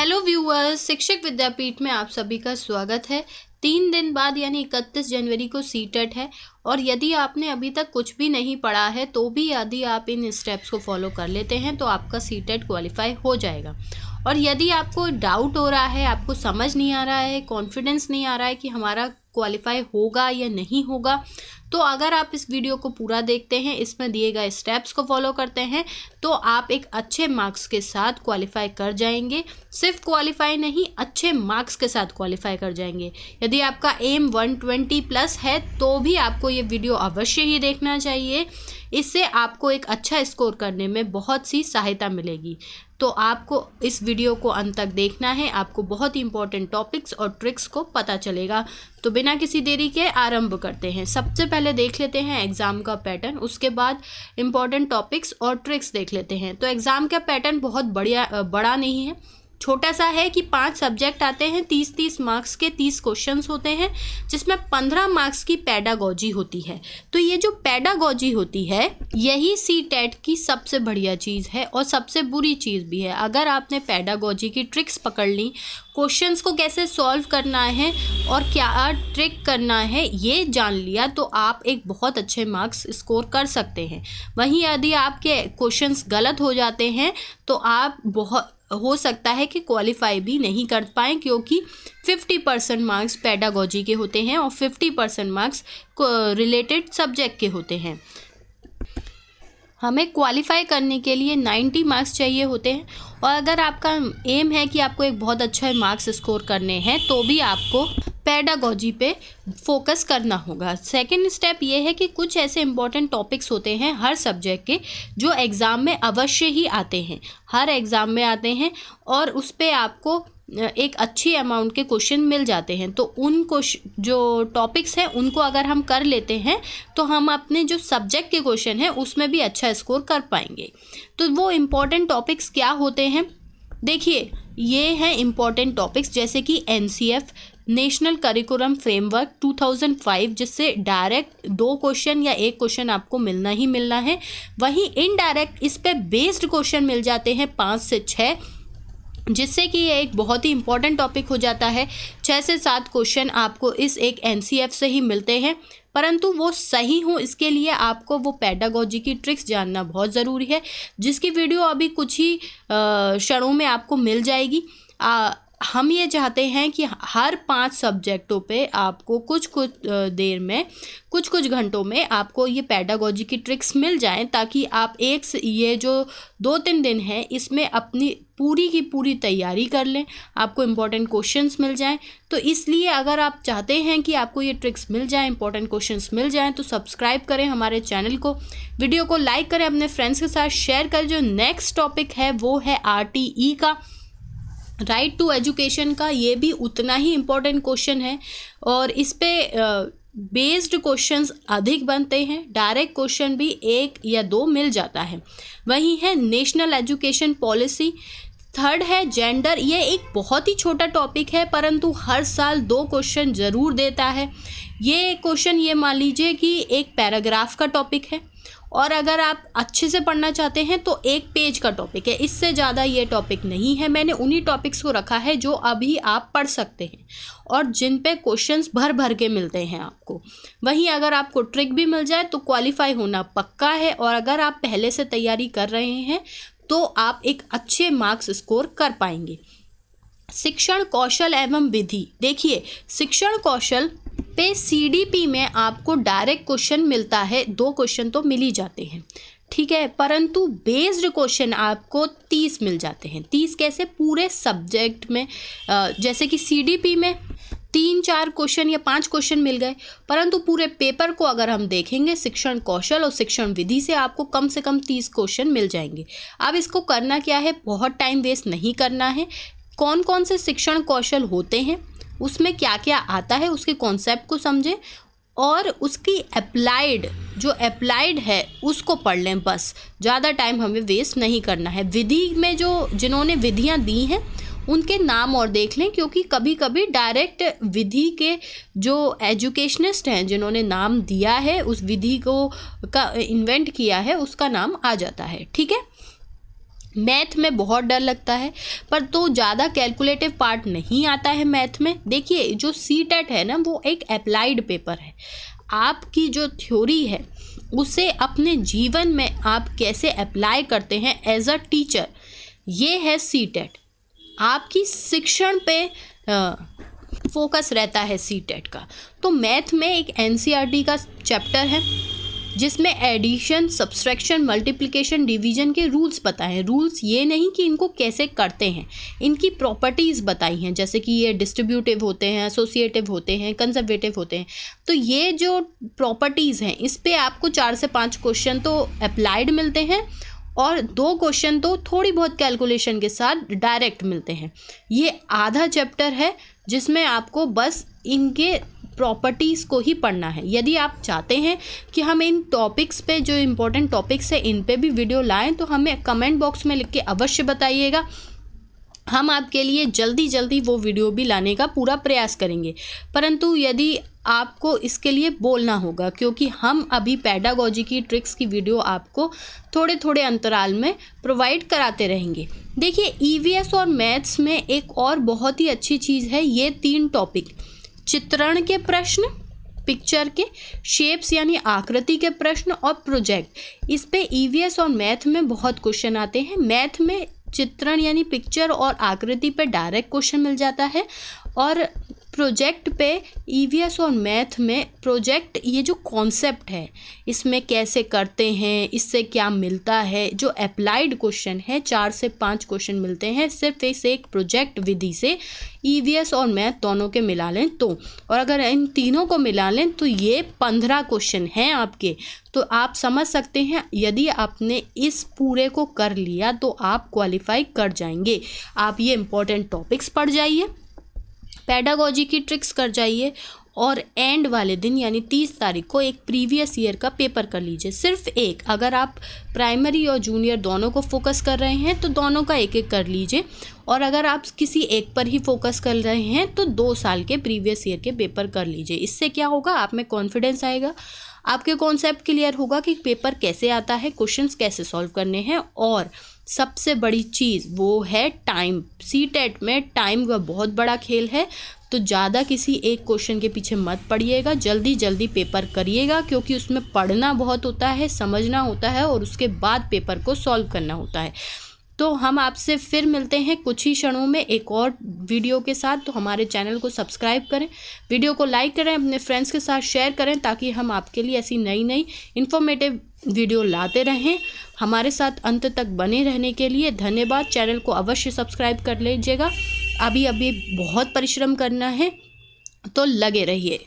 Hello viewers, शिक्षक विद्यापीठ में आप सभी का स्वागत है। 3 दिन बाद यानी 31 जनवरी को सीटेट है और यदि आपने अभी तक कुछ भी नहीं पढ़ा है तो भी यदि आप इन स्टेप्स को फॉलो कर लेते हैं तो आपका सीटेट क्वालिफाई हो जाएगा। और यदि आपको डाउट हो रहा है, आपको समझ नहीं आ रहा है, कॉन्फिडेंस नहीं आ रहा है कि हमारा क्वालिफाई होगा या नहीं होगा, तो अगर आप इस वीडियो को पूरा देखते हैं, इसमें दिए गए स्टेप्स को फॉलो करते हैं तो आप एक अच्छे मार्क्स के साथ क्वालिफाई कर जाएंगे। सिर्फ क्वालिफाई नहीं, अच्छे मार्क्स के साथ क्वालिफाई कर जाएंगे। यदि आपका एम 120 प्लस है तो भी आपको ये वीडियो अवश्य ही देखना चाहिए। इससे आपको एक अच्छा स्कोर करने में बहुत सी सहायता मिलेगी। तो आपको इस वीडियो को अंत तक देखना है, आपको बहुत ही इंपॉर्टेंट टॉपिक्स और ट्रिक्स को पता चलेगा। तो बिना किसी देरी के आरंभ करते हैं। सबसे पहले देख लेते हैं एग्ज़ाम का पैटर्न, उसके बाद इंपॉर्टेंट टॉपिक्स और ट्रिक्स देख लेते हैं। तो एग्ज़ाम का पैटर्न बहुत बड़ा नहीं है, छोटा सा है कि 5 सब्जेक्ट आते हैं, 30-30 मार्क्स के 30 क्वेश्चंस होते हैं, जिसमें 15 मार्क्स की पेडागॉजी होती है। तो ये जो पेडागॉजी होती है यही सीटेट की सबसे बढ़िया चीज़ है और सबसे बुरी चीज़ भी है। अगर आपने पेडागॉजी की ट्रिक्स पकड़ ली, क्वेश्चंस को कैसे सॉल्व करना है और क्या ट्रिक करना है ये जान लिया, तो आप एक बहुत अच्छे मार्क्स स्कोर कर सकते हैं। वहीं यदि आपके क्वेश्चंस गलत हो जाते हैं तो आप बहुत हो सकता है कि क्वालिफाई भी नहीं कर पाएँ, क्योंकि 50% मार्क्स पेडागॉजी के होते हैं और 50% मार्क्स रिलेटेड सब्जेक्ट के होते हैं। हमें क्वालिफाई करने के लिए 90 मार्क्स चाहिए होते हैं और अगर आपका एम है कि आपको एक बहुत अच्छा मार्क्स स्कोर करने हैं तो भी आपको पेडागॉजी पे फोकस करना होगा। सेकंड स्टेप ये है कि कुछ ऐसे इंपॉर्टेंट टॉपिक्स होते हैं हर सब्जेक्ट के जो एग्ज़ाम में अवश्य ही आते हैं, हर एग्ज़ाम में आते हैं और उस पर आपको एक अच्छी अमाउंट के क्वेश्चन मिल जाते हैं। तो उन जो टॉपिक्स हैं उनको अगर हम कर लेते हैं तो हम अपने जो सब्जेक्ट के क्वेश्चन हैं उसमें भी अच्छा स्कोर कर पाएंगे। तो वो इम्पॉर्टेंट टॉपिक्स क्या होते हैं, देखिए ये हैं इम्पॉर्टेंट टॉपिक्स जैसे कि NCF नेशनल करिकुलम फ्रेमवर्क 2005, जिससे डायरेक्ट 2 क्वेश्चन या 1 क्वेश्चन आपको मिलना ही मिलना है। वहीं इनडायरेक्ट इस पे बेस्ड क्वेश्चन मिल जाते हैं 5 से 6, जिससे कि ये एक बहुत ही इंपॉर्टेंट टॉपिक हो जाता है। 6 से 7 क्वेश्चन आपको इस एक NCF से ही मिलते हैं, परंतु वो सही हो इसके लिए आपको वो पेडागॉजी की ट्रिक्स जानना बहुत ज़रूरी है, जिसकी वीडियो अभी कुछ ही क्षणों में आपको मिल जाएगी। हम ये चाहते हैं कि हर 5 सब्जेक्टों पे आपको कुछ देर में, कुछ घंटों में आपको ये पेडागॉजी की ट्रिक्स मिल जाएं, ताकि आप ये जो 2-3 दिन हैं इसमें अपनी पूरी की पूरी तैयारी कर लें, आपको इम्पॉर्टेंट क्वेश्चंस मिल जाएं। तो इसलिए अगर आप चाहते हैं कि आपको ये ट्रिक्स मिल जाएं, इंपॉर्टेंट क्वेश्चंस मिल जाएं, तो सब्सक्राइब करें हमारे चैनल को, वीडियो को लाइक करें, अपने फ्रेंड्स के साथ शेयर करें। जो नेक्स्ट टॉपिक है वो है RTE का, राइट टू एजुकेशन का। ये भी उतना ही इम्पोर्टेंट क्वेश्चन है और इस पे बेस्ड क्वेश्चंस अधिक बनते हैं, डायरेक्ट क्वेश्चन भी 1 या 2 मिल जाता है। वही है नेशनल एजुकेशन पॉलिसी। थर्ड है जेंडर। ये एक बहुत ही छोटा टॉपिक है परंतु हर साल 2 क्वेश्चन ज़रूर देता है। ये क्वेश्चन ये मान लीजिए कि एक पैराग्राफ का टॉपिक है और अगर आप अच्छे से पढ़ना चाहते हैं तो 1 पेज का टॉपिक है, इससे ज़्यादा ये टॉपिक नहीं है। मैंने उन्हीं टॉपिक्स को रखा है जो अभी आप पढ़ सकते हैं और जिन पे क्वेश्चंस भर भर के मिलते हैं आपको। वहीं अगर आपको ट्रिक भी मिल जाए तो क्वालिफाई होना पक्का है, और अगर आप पहले से तैयारी कर रहे हैं तो आप एक अच्छे मार्क्स स्कोर कर पाएंगे। शिक्षण कौशल एवं विधि। देखिए शिक्षण कौशल पे CDP में आपको डायरेक्ट क्वेश्चन मिलता है, 2 क्वेश्चन तो मिल ही जाते हैं, ठीक है, परंतु बेस्ड क्वेश्चन आपको 30 मिल जाते हैं। 30 कैसे, पूरे सब्जेक्ट में, जैसे कि CDP में 3-4 क्वेश्चन या 5 क्वेश्चन मिल गए, परंतु पूरे पेपर को अगर हम देखेंगे शिक्षण कौशल और शिक्षण विधि से आपको कम से कम 30 क्वेश्चन मिल जाएंगे। अब इसको करना क्या है, बहुत टाइम वेस्ट नहीं करना है। कौन कौन से शिक्षण कौशल होते हैं, उसमें क्या क्या आता है, उसके कॉन्सेप्ट को समझें और उसकी अप्लाइड है उसको पढ़ लें। बस ज़्यादा टाइम हमें वेस्ट नहीं करना है। विधि में जिन्होंने विधियां दी हैं उनके नाम और देख लें, क्योंकि कभी कभी डायरेक्ट विधि के जो एजुकेशनिस्ट हैं जिन्होंने नाम दिया है, उस विधि को का इन्वेंट किया है, उसका नाम आ जाता है, ठीक है। मैथ में बहुत डर लगता है, पर तो ज़्यादा कैलकुलेटिव पार्ट नहीं आता है मैथ में। देखिए जो सीटेट है ना, वो एक अप्लाइड पेपर है। आपकी जो थ्योरी है उसे अपने जीवन में आप कैसे अप्लाई करते हैं एज अ टीचर, ये है सीटेट। आपकी शिक्षण पे फोकस रहता है सीटेट का। तो मैथ में एक एनसीईआरटी का चैप्टर है जिसमें एडिशन, सब्सट्रैक्शन, मल्टीप्लिकेशन, डिवीजन के रूल्स बताए हैं। रूल्स ये नहीं कि इनको कैसे करते हैं, इनकी प्रॉपर्टीज़ बताई हैं, जैसे कि ये डिस्ट्रीब्यूटिव होते हैं, एसोसिएटिव होते हैं, कंजर्वेटिव होते हैं। तो ये जो प्रॉपर्टीज़ हैं इस पे आपको 4 से 5 क्वेश्चन तो अप्लाइड मिलते हैं और 2 क्वेश्चन तो थोड़ी बहुत कैलकुलेशन के साथ डायरेक्ट मिलते हैं। ये आधा चैप्टर है जिसमें आपको बस इनके प्रॉपर्टीज़ को ही पढ़ना है। यदि आप चाहते हैं कि हम इन टॉपिक्स पे, जो इम्पोर्टेंट टॉपिक्स है, इन पे भी वीडियो लाएं तो हमें कमेंट बॉक्स में लिख के अवश्य बताइएगा। हम आपके लिए जल्दी जल्दी वो वीडियो भी लाने का पूरा प्रयास करेंगे। परंतु यदि आपको इसके लिए बोलना होगा, क्योंकि हम अभी पेडागोजी की ट्रिक्स की वीडियो आपको थोड़े थोड़े अंतराल में प्रोवाइड कराते रहेंगे। देखिए ईवीएस और मैथ्स में एक और बहुत ही अच्छी चीज़ है, ये 3 टॉपिक, चित्रण के प्रश्न, पिक्चर के, शेप्स यानी आकृति के प्रश्न और प्रोजेक्ट। इस पे ईवीएस और मैथ में बहुत क्वेश्चन आते हैं। मैथ में चित्रण यानी पिक्चर और आकृति पे डायरेक्ट क्वेश्चन मिल जाता है, और प्रोजेक्ट पे ईवीएस और मैथ में प्रोजेक्ट, ये जो कॉन्सेप्ट है इसमें कैसे करते हैं, इससे क्या मिलता है, जो अप्लाइड क्वेश्चन है 4 से 5 क्वेश्चन मिलते हैं सिर्फ इस एक प्रोजेक्ट विधि से। ईवीएस और मैथ दोनों के मिला लें तो, और अगर इन तीनों को मिला लें तो ये 15 क्वेश्चन हैं आपके। तो आप समझ सकते हैं यदि आपने इस पूरे को कर लिया तो आप क्वालिफाई कर जाएंगे। आप ये इम्पोर्टेंट टॉपिक्स पढ़ जाइए, पेडागोजी की ट्रिक्स कर जाइए, और एंड वाले दिन यानी 30 तारीख को एक प्रीवियस ईयर का पेपर कर लीजिए, सिर्फ एक। अगर आप प्राइमरी और जूनियर दोनों को फोकस कर रहे हैं तो दोनों का एक एक कर लीजिए, और अगर आप किसी एक पर ही फोकस कर रहे हैं तो 2 साल के प्रीवियस ईयर के पेपर कर लीजिए। इससे क्या होगा, आप में कॉन्फिडेंस आएगा, आपके कॉन्सेप्ट क्लियर होगा कि पेपर कैसे आता है, क्वेश्चंस कैसे सॉल्व करने हैं, और सबसे बड़ी चीज़ वो है टाइम। सीटेट में टाइम का बहुत बड़ा खेल है, तो ज़्यादा किसी एक क्वेश्चन के पीछे मत पड़िएगा, जल्दी जल्दी पेपर करिएगा, क्योंकि उसमें पढ़ना बहुत होता है, समझना होता है, और उसके बाद पेपर को सॉल्व करना होता है। तो हम आपसे फिर मिलते हैं कुछ ही क्षणों में एक और वीडियो के साथ। तो हमारे चैनल को सब्सक्राइब करें, वीडियो को लाइक करें, अपने फ्रेंड्स के साथ शेयर करें, ताकि हम आपके लिए ऐसी नई नई इन्फॉर्मेटिव वीडियो लाते रहें। हमारे साथ अंत तक बने रहने के लिए धन्यवाद। चैनल को अवश्य सब्सक्राइब कर लीजिएगा। अभी बहुत परिश्रम करना है, तो लगे रहिए।